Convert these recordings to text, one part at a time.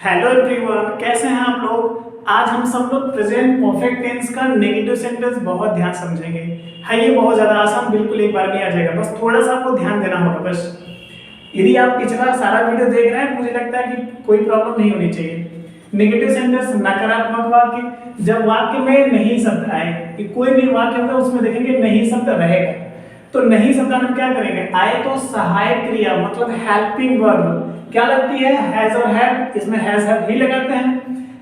Hello everyone, कैसे हैं आप लोग। आज हम सब लोग प्रेजेंट परफेक्ट टेंस का नेगेटिव सेंटेंस बहुत ध्यान समझेंगे। है ये बहुत ज़्यादा आसान, बिल्कुल एक बार में आ जाएगा, बस थोड़ा सा आपको ध्यान देना होगा। बस यदि आप पिछला सारा वीडियो देख रहे हैं, मुझे लगता है कि कोई प्रॉब्लम नहीं होनी चाहिए। नेगेटिव सेंटेंस नकारात्मक वाक्य, जब वाक्य में नहीं शब्द आए, कि कोई भी वाक्य होगा उसमें देखेंगे नहीं शब्द रहेगा, तो नहीं शब्द हम क्या करेंगे, आए तो सहायक क्रिया मतलब हेल्पिंग वर्ब क्या लगती है, हैज और हैव, इसमें हैज हैव ही लगाते हैं,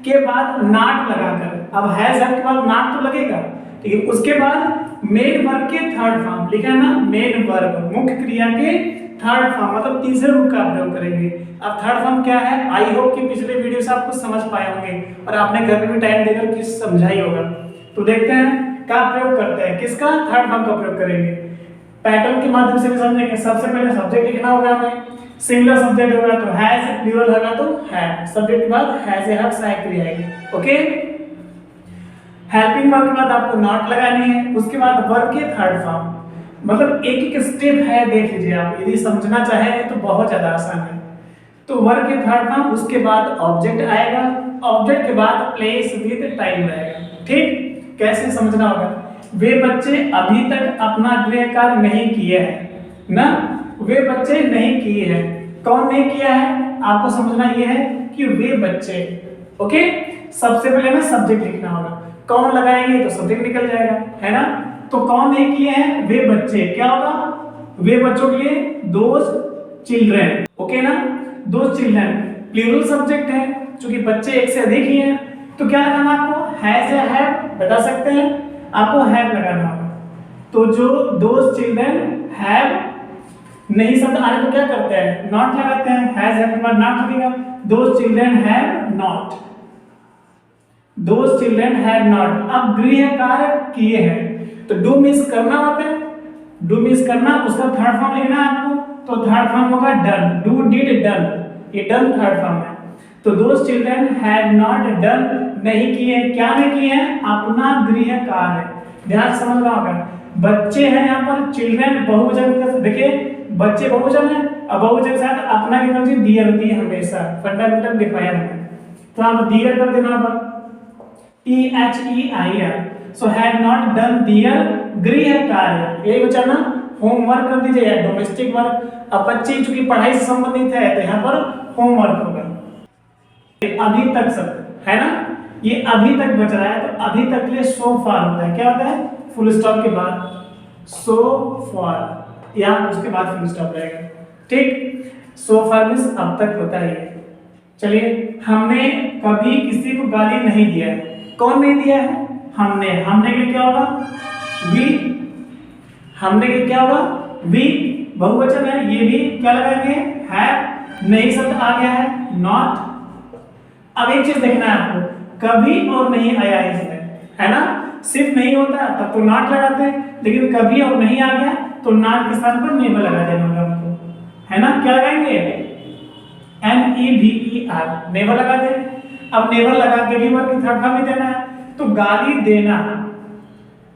के बाद नॉट लगाकर। अब हैज हैव के बाद नॉट तो लगेगा, ठीक है। उसके बाद मेन वर्ब के थर्ड फॉर्म लिखा है ना, मेन वर्ब मुख्य क्रिया के थर्ड फॉर्म मतलब तीसरे रूप का प्रयोग करेंगे। अब थर्ड फॉर्म क्या है, आई होप कि पिछले वीडियो से आप कुछ समझ पाए होंगे और आपने घर में भी टाइम देकर किस समझा ही होगा। तो देखते हैं क्या प्रयोग करते हैं, किसका, थर्ड फॉर्म का प्रयोग करेंगे। पैटर्न के माध्यम से भी समझेंगे। सबसे पहले सब्जेक्ट लिखना होगा हमें, सिंगुलर सब्जेक्ट होगा तो हैज, प्लूरल होगा तो हैव, सब्जेक्ट के बाद हैज हैव सहायक क्रिया आएगी। ओके, हेल्पिंग वर्ब के बाद आपको नॉट लगानी है। उसके बाद वर्ब के थर्ड फॉर्म मतलब एक एक स्टेप है, देख लीजिए आप, यदि समझना चाहें तो बहुत ज्यादा आसान है। तो वर्ब के थर्ड फॉर्म, उसके बाद ऑब्जेक्ट आएगा, ऑब्जेक्ट के बाद प्लेस विद टाइम रहेगा। ठीक, कैसे समझना होगा, वे बच्चे अभी तक अपना गृह कार्य नहीं किए हैं ना, वे बच्चे नहीं किए हैं। कौन नहीं किया है, आपको समझना यह है कि वे बच्चे। ओके, सबसे पहले हमें सब्जेक्ट लिखना होगा, कौन लगाएंगे तो सब्जेक्ट निकल जाएगा, है ना। तो कौन नहीं किए हैं, वे बच्चे, क्या होगा, वे बच्चों के लिए दोज चिल्ड्रन। ओके ना, दोज चिल्ड्रन प्लूरल सब्जेक्ट है, क्योंकि बच्चे एक से अधिक ही हैं, तो क्या लगाना आपको, हैज या हैव, बता सकते हैं, आपको हैव लगाना होगा। तो जो दोज चिल्ड्रन हैव नहीं शब्द आने को क्या करते हैं, नॉट लगाते हैं, हैज हैव के बाद नॉट लगेगा। Those children have not, those children have not. अब गृह कार्य किए हैं, तो डू मींस करना होता है, डू मींस करना, उसका थर्ड फॉर्म लिखना है आपको, तो थर्ड फॉर्म होगा डन, डू डिड डन, ये डन थर्ड फॉर्म है। तो those children have not done, नहीं किए, क्या नहीं किए हैं, अपना गृह कार्य। ध्यान समझना होगा, बच्चे हैं यहाँ पर, चिल्ड्रन बहुवचन का, देखिए बच्चे बहुवचन है, अब बहुवचन के साथ अपना की तरफ दियर होती है हमेशा, फंडामेंटल दिखाया हमने, तो आप दियर कर देना होगा, THEIR। So have not done their गृह कार्य, यही बचा ना, होमवर्क कर दीजिए या डोमेस्टिक वर्क। अब बच्चे चूंकि पढ़ाई से संबंधित है तो यहाँ पर होमवर्क होगा। अभी तक सब है ना, ये अभी तक बच रहा है, तो अभी तक के लिए सो फार होता है, क्या होता है, फुल स्टॉप के बाद सो फार, या उसके बाद फुल स्टॉप रहेगा। ठीक, सो फार मींस अब तक होता है। चलिए, हमने कभी किसी को गाली नहीं दिया है, कौन नहीं दिया है, हमने, हमने के लिए क्या होगा, वी, हमने के लिए क्या होगा, वी, बहुवचन है, ये भी क्या लगाएंगे, हैव, नहीं शब्द आ गया है, नॉट। अब एक चीज देखना है आपको, कभी और नहीं आया इसमें, है ना, सिर्फ नहीं होता तब तो नॉट लगाते हैं, लेकिन कभी और नहीं आ गया तो नॉट के स्थान पर नेवर लगा देना होगा आपको, है ना। क्या लगाएंगे, NEVER, नेवर लगा दें। अब नेवर लगा के भी वर्ब की थर्ड फॉर्म में देना है, तो गाली देना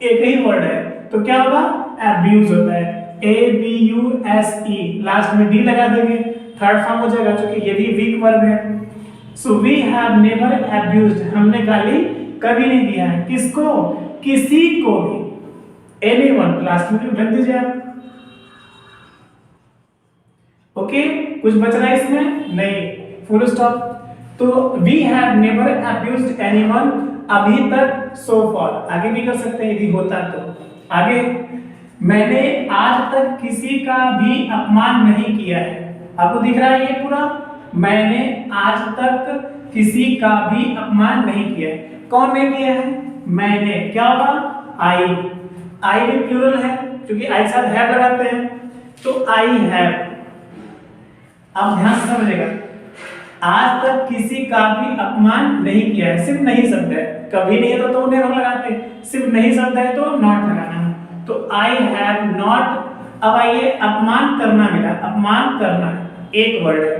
एक ही वर्ड है, तो क्या होगा, अब्यूज होता है, ABUSE, लास्ट में D लगा देंगे, थर्ड फॉर्म हो जाएगा, क्योंकि ये भी वीक वर्ब है। So we have never abused, हमने गाली कभी नहीं दिया है, किसको, किसी को भी, एनीवन, लास्ट में रख दीजिए आप। ओके, कुछ बच रहा है इसमें, नहीं, फुल स्टॉप। तो we have never abused anyone, अभी तक, सो फॉर, आगे भी कर सकते हैं यदि होता तो। आगे, मैंने आज तक किसी का भी अपमान नहीं किया है, आपको दिख रहा है ये पूरा, मैंने आज तक किसी का भी अपमान नहीं किया है, कौन नहीं किया है, मैंने, क्या होगा, आई भी प्लूरल है, क्योंकि आई साथ हैव लगाते हैं, तो आई हैव। अब ध्यान से समझिएगा, आज तक किसी का भी अपमान नहीं किया है, सिर्फ नहीं शब्द है, कभी नहीं है तो नेवर लगाते, सिर्फ नहीं शब्द है तो नॉट लगाना है, तो आई हैव नॉट। अब आइए, अपमान करना मिला, अपमान करना एक वर्ड है,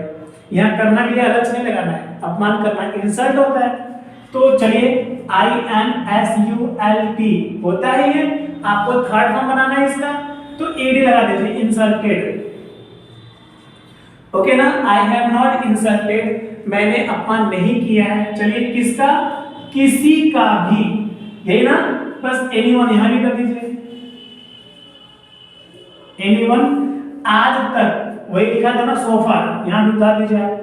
यहाँ करना के लिए अलग से नहीं लगाना है, अपमान करना इंसल्ट होता है, तो चलिए INSULT होता है ये, आपको थर्ड फॉर्म बनाना है इसका, तो AD लगा दीजिए, इंसल्टेड। ओके ना, आई हैव नॉट इंसल्टेड मैंने अपमान नहीं किया है। चलिए किसका, किसी का भी, यही ना, बस एनीवन यहां भी कर दीजिए, एनीवन आज तक, वही लिखा था ना सो फार, यहां भी उतार दीजिए आप,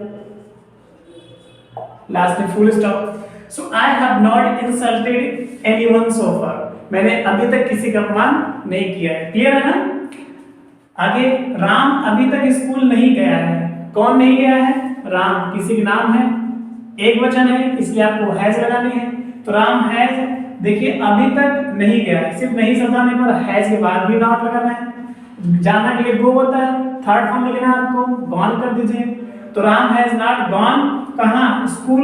लास्ट में full stop. So I have not insulted anyone so far, मैंने अभी तक किसी का अपमान नहीं किया है। क्लियर है ना। आगे, राम अभी तक स्कूल नहीं गया है। कौन नहीं गया है, राम, किसी का नाम है, एक वचन है, इसलिए आपको हैज लगानी है। तो राम हैज, देखिए अभी तक नहीं गया है, सिर्फ नहीं शब्द आने पर हैज के बाद भी नॉट लगाना है। जाना के लिए गो होता है, थर्ड फॉर्म लिखना है आपको, गॉन कर दीजिए। तो राम हैज नॉट गॉन, कहां, स्कूल,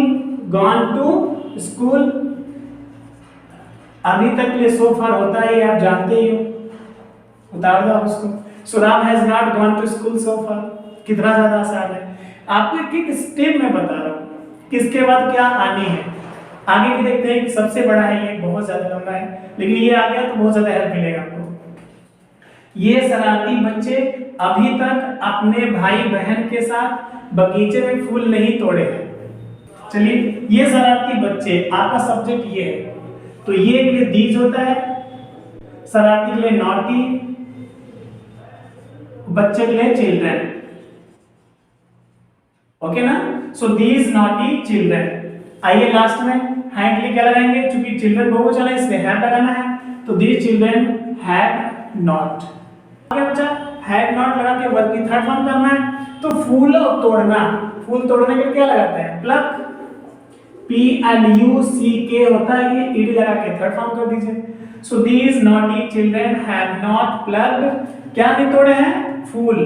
गॉन टू स्कूल। अभी तक के लिए सो फार होता है, आप जानते ही हो, उतार दो आप उसको। So Ram has not gone to school so far, कितना ज्यादा आसान है। आपको एक एक स्टेप में बता रहा हूं किसके बाद क्या आनी है। आगे भी देखते हैं, सबसे बड़ा है ये, बहुत ज्यादा लंबा है, लेकिन ये आ गया तो बहुत ज्यादा हेल्प मिलेगा आपको। ये शरारती बच्चे अभी तक अपने भाई बहन के साथ बगीचे में फूल नहीं तोड़े हैं। चलिए, ये शरारती बच्चे, आपका सब्जेक्ट ये है, तो ये के लिए दीज होता है, शरारती के लिए नॉटी, बच्चे के लिए चिल्ड्रन। ओके ना। So these naughty children. आइए लास्ट में हैव के लिए क्या लगाएंगे, क्योंकि चिल्ड्रन बहुवचन है इसलिए हैव लगाना है। तो दीज चिल्ड्रन हैव नॉट। आगे बच्चा, हैव नॉट लगा के वर्ब की थर्ड फॉर्म करना है। तो फूल तोड़ना, फूल तोड़ने के लिए क्या लगाते हैं, प्लक, PLUCK होता है, ये ईडी लगा के थर्ड फॉर्म कर दीजिए। So these naughty children have not plucked, क्या नहीं तोड़े हैं, फूल।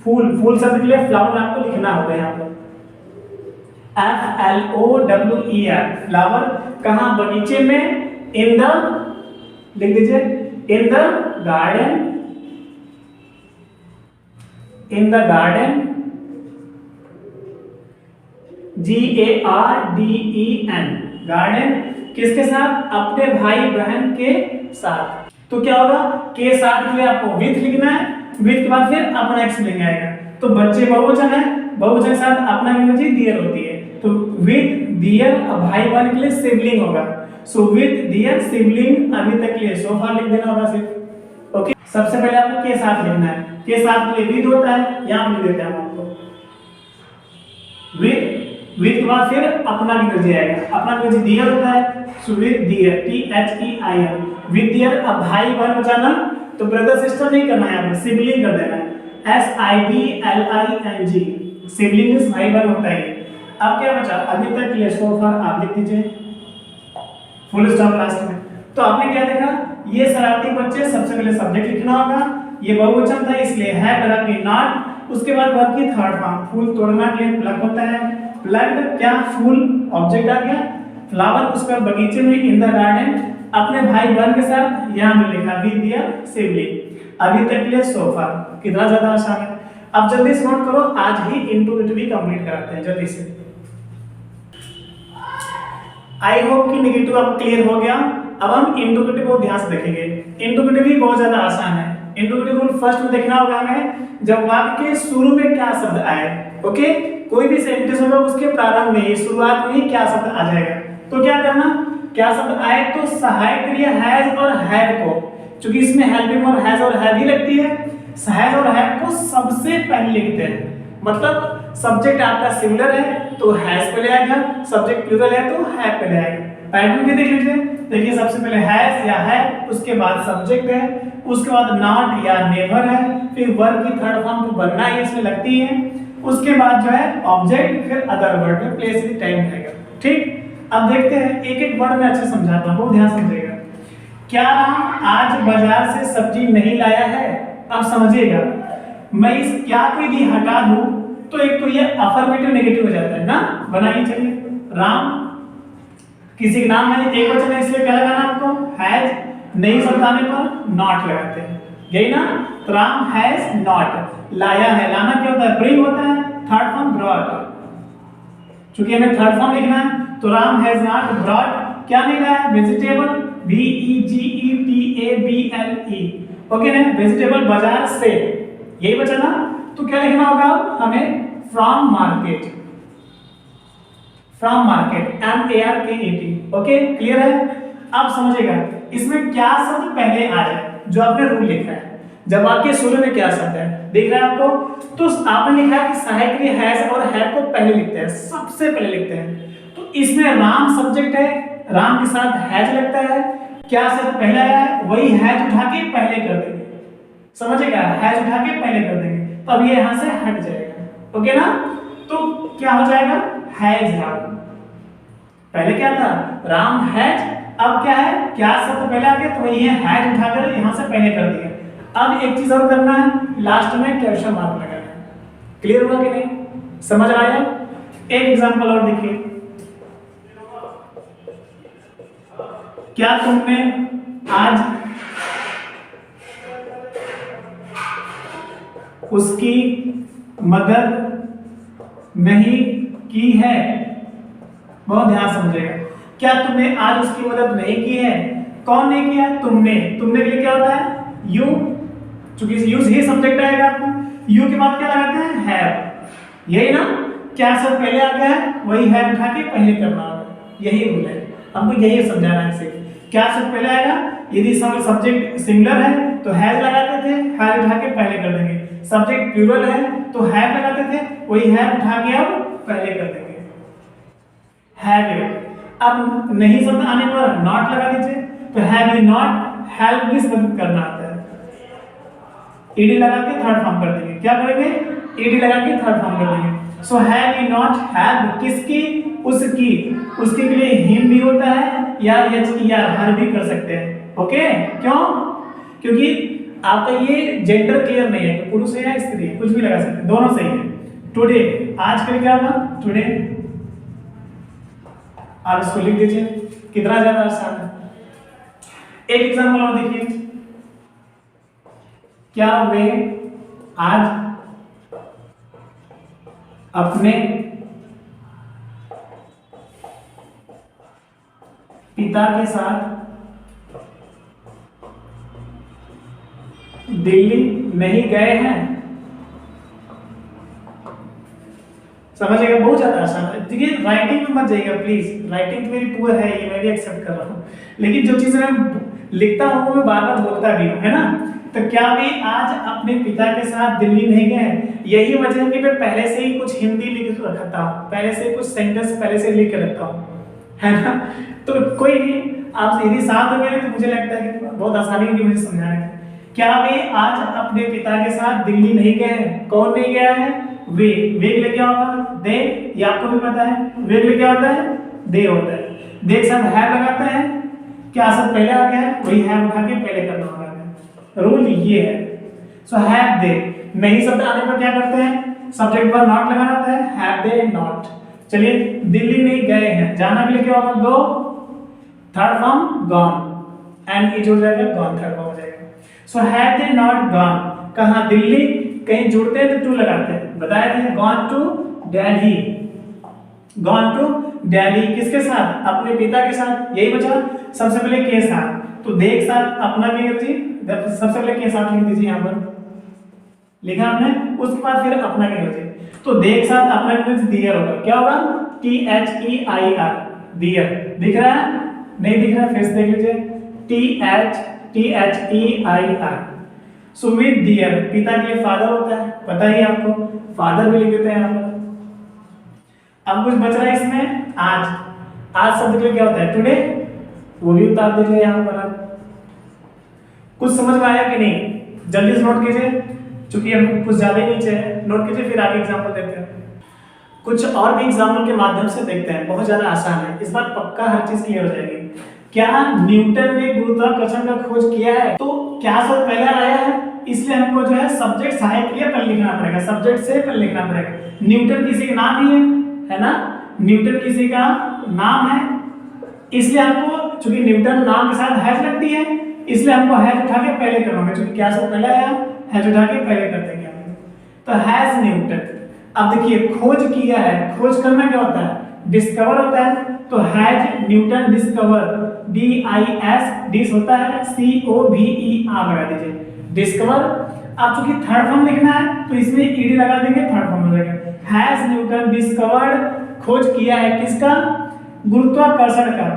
फूल, फूल शब्द के लिए फ्लावर आपको लिखना होगा यहाँ पर, FLOWER, फ्लावर, कहाँ, बगीचे में, इन द, लिख दीजिए, in the garden, in the garden, GARDEN, garden, किसके साथ, अपने भाई बहन के साथ। तो क्या होगा, के साथ के लिए आपको विथ लिखना है, विथ के बाद फिर अपना एक स्पेलिंग आएगा। तो बच्चे बहुवचन है, बहुवचन के साथ अपना की वजह दियर होती है, तो विथ दियर, भाई बहन के लिए सिबलिंग होगा। सो विथ दियर सिबलिंग, अभी तक के लिए सो फार लिख देना होगा सिर्फ। ओके, सबसे पहले आपको के साथ लिखना है, के साथ के लिए विथ होता है, यहां लिख देते हैं हम आपको विथ, विथ के बाद फिर अपना की वजह आएगा, अपना की वजह दियर होता है। So with their, THEIR, with their. अब भाई बहन बचाना, तो ब्रदर सिस्टर नहीं करना है, यहाँ पर सिबलिंग कर देना है, SIBLING, सिबलिंग इस भाई बहन होता है। अब क्या बचा, अभी तक ये सो फार आप लिख दीजिए, फुल स्टॉप लास्ट में। तो आपने क्या देखा, ये शरारती बच्चे, सबसे पहले सब्जेक्ट लिखना होगा, ये बहुवचन था इसलिए है लगा के नॉट, उसके बाद वर्ब की थर्ड फॉर्म, फूल तोड़ना के लिए प्लग होता है, प्लग क्या, फूल, ऑब्जेक्ट आ गया, फ्लावर, उसका बगीचे में, इन द गार्डन, अपने भाई बहन के साथ, यहां में लिखा विद दियर सिबलिंग। अभी तक के लिए सो फार, कितना ज्यादा आसान है। अब जल्दी से नोट करो, आज ही इंट्रोगेटिव भी कंप्लीट कराते हैं जल्दी से। आई होप कि नेगेटिव आपको क्लियर हो गया। अब हम इंट्रोगेटिव को ध्यान से देखेंगे। इंट्रोगेटिव भी बहुत ज्यादा आसान है। इंट्रोगेटिव रूल फर्स्ट में देखना होगा हमें, जब वाक्य के शुरू में क्या शब्द आए। ओके, कोई भी सेंटेंस होगा उसके प्रारंभ में, शुरुआत में ही क्या शब्द आ जाएगा। तो क्या करना, क्या शब्द आए तो सहायक क्रिया हैज और हैव को, क्योंकि इसमें हेल्पिंग और हैज और हैव ही लगती है, हैज और हैव को सबसे पहले लिखते हैं। मतलब सब्जेक्ट आपका सिंगुलर है तो हैज पहले आएगा, सब्जेक्ट प्लूरल है तो हैव पहले आएगा। पैटर्न भी देख लीजिए, देखिए सबसे पहले हैज या है, उसके बाद सब्जेक्ट है, उसके बाद नॉट या नेवर है, फिर वर्ब की थर्ड फॉर्म तो बनना ही इसमें लगती है, उसके बाद जो है ऑब्जेक्ट, फिर अदर वर्ड में प्लेस इन टाइम रहेगा। ठीक, अब देखते हैं एक एक वर्ड में अच्छे समझाता हूं, बहुत ध्यान समझिएगा। क्या राम आज बाजार से सब्जी नहीं लाया है, अब समझिएगा। मैं इस क्या को यदि हटा दूं तो एक तो ये अफर्मेटिव नेगेटिव हो जाता है ना, बनाइए। चलिए, राम किसी का नाम है, एक वचन है इसलिए क्या लगाना आपको, हैज, नहीं शब्द आने पर नॉट लगाते हैं, यही ना। तो राम हैज नॉट लाया है, लाना क्या होता है, ब्रिंग होता है, थर्ड फॉर्म ब्रॉट, चूंकि हमें थर्ड फॉर्म लिखना है तो राम हैज नॉट ब्रॉट क्या नहीं लाया, वेजिटेबल, VEGETABLE, ओके ना, वेजिटेबल बाजार से, यही बचा ना। तो क्या लिखना होगा हमें, from market, from market, MARKET। Okay, clear है? अब समझिएगा इसमें क्या शब्द पहले आ जाए, जो आपने रूल लिखा है। जब वाक्य शुरू में क्या शब्द है दिख रहा है आपको, तो आपने लिखा है कि सहायक क्रिया हैज और हैव को पहले लिखते हैं, सबसे पहले लिखते हैं। तो इसमें राम सब्जेक्ट है, राम के साथ हैज लगता है, क्या शब्द पहले आया है वही हैज उठा के पहले कर देंगे, समझिएगा, हैज उठा के पहले कर देंगे, तो अब ये यहां से हट जाएगा। ओके ना? तो क्या हो जाएगा, हैज राम। पहले क्या था, राम हैज, अब क्या है, क्या शब्द पहले आ गया तो वही है हैज उठाकर यहां से पहले कर दिया। अब एक चीज और करना है, लास्ट में क्वेश्चन मार्क लगाना है। क्लियर हुआ कि नहीं, समझ आया? एक एग्जांपल और देखिए, क्या तुमने आज उसकी मदद नहीं की है? बहुत ध्यान समझेगा, क्या तुमने आज उसकी मदद नहीं की है? कौन नहीं किया? तुमने। तुमने के लिए क्या होता है, यू, चूंकि यूज ही सब्जेक्ट आएगा आपको, यू के बाद क्या लगाते हैं, हैव। यही ना, क्या सब पहले आ गया है वही हैव उठा के पहले करना होगा, यही रूल है। हमको यही समझाना है सिर्फ, क्या सब पहले आएगा, यदि सब्जेक्ट सिंगुलर है तो हैज लगाते थे, हैज उठा के पहले कर देंगे। सब्जेक्ट प्लूरल है तो हैव लगाते थे, वही हैव उठा के अब पहले कर देंगे, हैव। अब नहीं शब्द आने पर नॉट लगा दीजिए, तो हैव यू नॉट हेल्प किस मदद करना आता है, ईडी लगा के थर्ड फॉर्म कर देंगे। क्या करेंगे, ईडी लगा के थर्ड फॉर्म कर देंगे। So have you not help किसकी, उसकी, उसके के लिए हिम भी होता है या हर भी कर सकते हैं। ओके, क्यों? क्योंकि आपका ये जेंडर क्लियर नहीं है कि पुरुष है या स्त्री, कुछ भी लगा सकते हैं, दोनों सही है। टुडे, आज के लिए क्या होगा, टुडे। आप इसको लिख दीजिए, कितना ज्यादा आसान है। एक एग्जांपल और देखिए, क्या वे आज अपने पिता के साथ दिल्ली नहीं गए हैं? समझिएगा, बहुत ज्यादा आसान है। देखिए राइटिंग में मत जाइएगा प्लीज, राइटिंग तो मेरी पुअर है, ये मैं भी एक्सेप्ट कर रहा हूँ, लेकिन जो चीजें मैं लिखता हूँ वो मैं बार बार बोलता भी हूँ, है ना? तो क्या वे आज अपने पिता के साथ दिल्ली नहीं गए? यही वजह है कि मैं पहले से ही कुछ हिंदी लिख रखता हूँ, पहले से कुछ सेंटेंस पहले से लिख के रखता हूँ, है ना? तो कोई नहीं, आप यदि साथ हो गए तो मुझे लगता है कि बहुत आसानी होगी मुझे समझाने में। क्या वे आज अपने पिता के साथ दिल्ली नहीं गए हैं? कौन नहीं गया है? वे। वे के लिए क्या होगा, दे, ये आपको भी पता है। वे के लिए क्या होता है, दे होता है। दे के साथ हैव लगाते हैं, क्या सब पहले आ गया है वही हैव उठा के पहले करना होगा, रूल ये है। सो हैव दे, नहीं शब्द आने पर क्या करते हैं, सब्जेक्ट पर नॉट लगाना होता है, हैव दे नॉट। चलिए, दिल्ली नहीं गए हैं, जाना के लिए क्या होगा, गो, थर्ड फॉर्म गॉन, एंड ई जुड़ जाएगा, गॉन थर्ड फॉर्म हो जाएगा। So have they not gone, कहां, दिल्ली, कहीं जुड़ते हैं तो टू लगाते हैं, बताए थे, gone to Delhi, gone to Delhi, किसके साथ, अपने पिता के साथ, यही बचा। सबसे पहले के साथ, तो दे के साथ अपना क्या कीजिए, सबसे पहले के साथ लिख दीजिए, यहां पर लिखा आपने, उसके बाद फिर अपना क्या कीजिए, तो दे के साथ अपना क्या कीजिए, दियर होगा, क्या होगा, THEIR, दियर। दिख रहा है, नहीं दिख रहा, फिर से देख लीजिए, THEIR। सो विद दियर, पिता के लिए फादर होता है, पता ही आपको, फादर भी लिख देते हैं यहां पर। अब कुछ बच रहा है इसमें, आज, आज शब्द के लिए क्या होता है, टुडे, वो भी उतार दीजिए यहां पर। आप कुछ समझ में आया कि नहीं, जल्दी से नोट कीजिए, क्योंकि हम कुछ ज्यादा ही नीचे है, नोट कीजिए, फिर आगे एग्जांपल देते हैं। कुछ और भी एग्जांपल के माध्यम से देखते हैं, बहुत ज्यादा आसान है, इस बार पक्का हर चीज क्लियर हो जाएगी। क्या न्यूटन ने गुरुत्वाकर्षण का खोज किया है? तो क्या सब पहले आया है, इसलिए हमको जो है सब्जेक्ट सहायक क्रिया पहले लिखना पड़ेगा, सब्जेक्ट से पहले लिखना पड़ेगा। न्यूटन किसी का नाम ही है ना, न्यूटन किसी का नाम है, इसलिए हमको, चूंकि न्यूटन नाम के साथ हैज लगती है, इसलिए हमको हैज उठा के पहले करना होगा, क्योंकि क्या सब पहले आया, हैज उठा के पहले कर देंगे हम। तो हैज न्यूटन। अब देखिए, खोज किया है, खोज करना क्या होता है, डिस्कवर होता है, तो has Newton discover, DIS, dis होता है, COVER लगा दीजिए, डिस्कवर। अब चूंकि थर्ड फॉर्म लिखना है तो इसमें ईडी लगा देंगे, थर्ड फॉर्म हो जाएगा, हैज न्यूटन डिस्कवर्ड खोज किया है किसका? गुरुत्वाकर्षण का।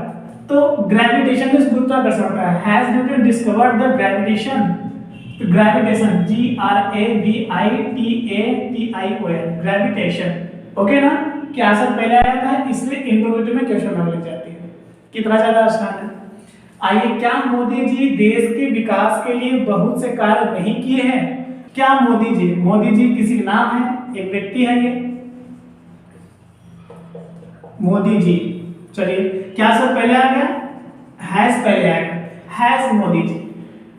तो ग्रेविटेशन मींस गुरुत्वाकर्षण का। Has Newton discovered the gravitation. Gravitation GRAVITATION gravitation. Okay ना? क्या आंसर पहले आया था, इसलिए इंट्रोगेटिव में क्वेश्चन मार्क लग जाती है। कितना ज्यादा आसान है। आइए, क्या मोदी जी देश के विकास के लिए बहुत से कार्य नहीं किए हैं? क्या मोदी जी किसी का नाम है, एक व्यक्ति है ये मोदी जी। चलिए, क्या सर पहले आ गया? हैज पहले आ गया। हैज मोदी जी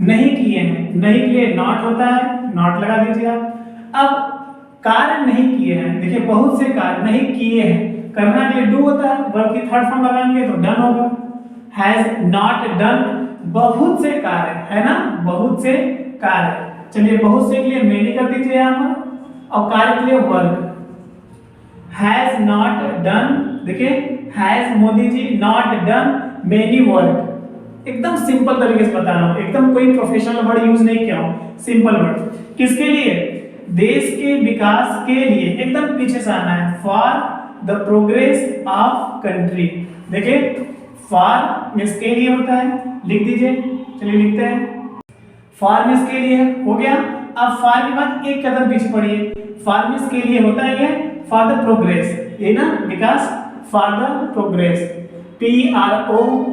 नहीं किए हैं, नहीं के लिए नॉट होता है, नॉट लगा दीजिए आप। अब कार्य नहीं किए हैं, देखिए बहुत से कार्य नहीं किए हैं, करना के लिए डू होता है, वर्ब की थर्ड फॉर्म लगाएंगे तो डन होगा। हैज नॉट डन बहुत से कार्य, है ना, बहुत से कार्य। चलिए, बहुत से के लिए मेनी कर दीजिए यहां पर, और कार्य के लिए वर्क। हैज नॉट डन, देखिए has Modi ji not done many work. एकदम सिंपल तरीके से बता रहा हूं, एकदम कोई प्रोफेशनल वर्ड यूज नहीं किया हूं, सिंपल वर्ड। किसके लिए? देश के विकास के लिए। एकदम पीछे से आना है, for the progress of country. देखिए, फॉर मींस के लिए होता है, लिख दीजिए। चलिए लिखते हैं, फॉर मींस के लिए हो गया। अब फॉर के बाद एक कदम पीछे पढ़िए, फॉर मींस के लिए होता है ये फॉर द प्रोग्रेस, ये ना विकास, for the progress, PROGRESS,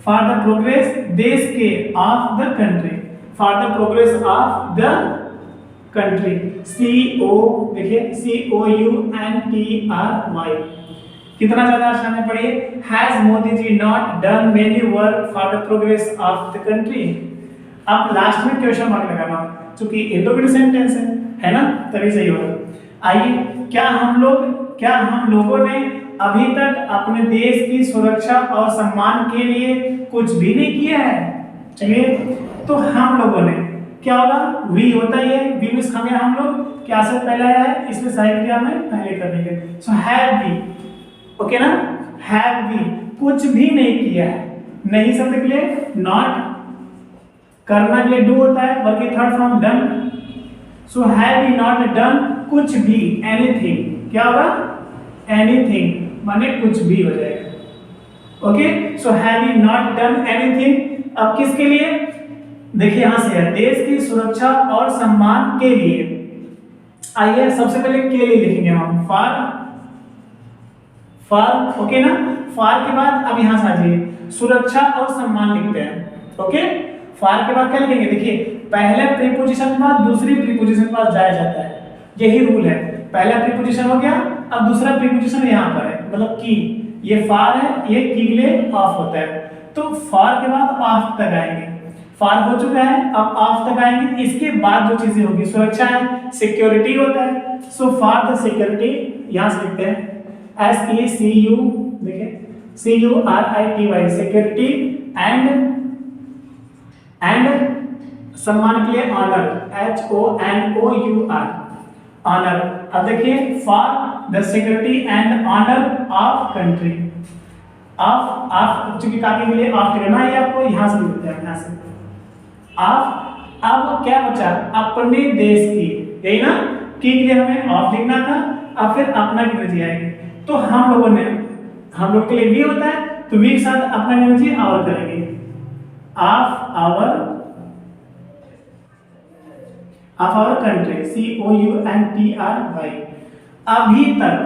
for the progress देश के, of the country, for the progress of the country, CO, देखिए COUNTRY। कितना ज्यादा आसान है, पढ़िए। Has Modi ji not done many work for the progress of the country. अब लास्ट में क्वेश्चन मार्क लगाना, क्योंकि इंट्रोगेटिव सेंटेंस है ना, तभी सही होगा। आइए, क्या हम लोगों ने अभी तक अपने देश की सुरक्षा और सम्मान के लिए कुछ भी नहीं किया है? चलिए, तो हम लोगों ने क्या होगा? वी होता है, वी मींस हम लोग। क्या से पहले आया है, इसलिए सही क्रिया में पहले कर देंगे। सो हैव वी, ओके ना, हैव वी कुछ भी नहीं किया है। नहीं शब्द के लिए नॉट, करना के लिए डू होता है, वर्ब की third form done. So have we not done कुछ भी, एनीथिंग। क्या होगा? एनीथिंग माने कुछ भी हो जाएगा। Okay, so have we not done anything. अब किसके लिए? देखिए यहां से है, देश की सुरक्षा और सम्मान के लिए। आइए, सबसे पहले के लिए लिखेंगे हम, फॉर, ओके ना। फॉर के बाद अब यहां से आ जाइए, सुरक्षा और सम्मान लिखते हैं। ओके, फॉर के बाद क्या लिखेंगे? देखिए, पहले प्रीपोजिशन के बाद दूसरी प्रीपोजिशन के पास जाया जाता है, यही रूल है। पहला प्रीपोजिशन हो गया, अब दूसरा प्रीपोजिशन यहां पर है, मतलब की। ये फॉर है, ये की के लिए ऑफ होता है, तो फॉर के बाद ऑफ तक आएंगे। फॉर हो चुका है, अब ऑफ तक आएंगे। इसके बाद जो चीजें होगी, सुरक्षा है, सिक्योरिटी होता है। सो फॉर द सिक्योरिटी यहां से लिखते हैं SECU, देखिए CURITY, सिक्योरिटी, एंड सम्मान के लिए ऑनर, HONOUR, ऑनर। अब देखिए, for the security and honour of country. Of चूंकि काफी के लिए ऑफ करना है आपको, यहां से लिखते हैं, यहां से ऑफ। अब क्या बचा? अपने देश की, यही ना, की के लिए हमें ऑफ लिखना था। अब फिर अपना की एनर्जी आएगी, तो हम लोग के लिए वी होता है, तो वी के साथ अपना एनर्जी आवर करेंगे, ऑफ आवर कंट्री, COUNTRY। अभी तक,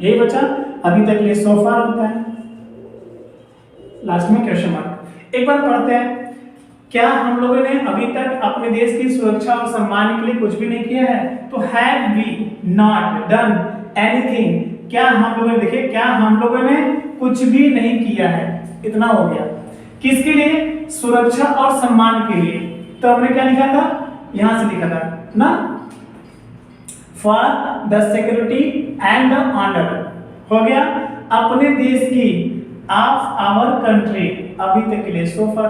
यही बचा, अभी तक लिए सो फार होता है, लास्ट में क्वेश्चन मार्क। एक बार पढ़ते हैं, क्या हम लोगों ने अभी तक अपने देश की सुरक्षा और सम्मान के लिए कुछ भी नहीं किया है? तो have we not done anything, क्या हम लोगों ने, देखिए क्या हम लोगों ने कुछ भी नहीं किया है, इतना हो गया। किसके लिए? सुरक्षा और सम्मान के लिए। तो हमने क्या लिखा था? यहां से लिखा था ना, for the security and the honour, हो गया। अपने देश की, ऑफ आवर कंट्री, अभी तक के लिए, सो फार।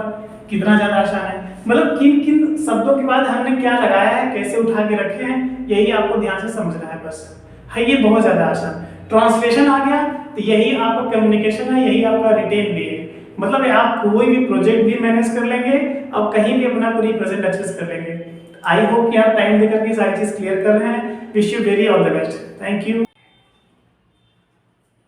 कितना ज्यादा आसान है, मतलब किन किन शब्दों के बाद हमने क्या लगाया है, कैसे उठा के रखे हैं, यही आपको ध्यान से समझना है बस। है ये बहुत ज्यादा आसान। ट्रांसलेशन आ गया तो यही आपका कम्युनिकेशन है, यही आपका रिटेन भी है। मतलब आप कोई भी प्रोजेक्ट भी मैनेज कर लेंगे और कहीं भी अपना पूरी प्रेजेंट अच्छे से कर लेंगे। आई होप कि आप टाइम देकर के सारी चीज क्लियर कर रहे हैं। Wish you very all the best. Thank you.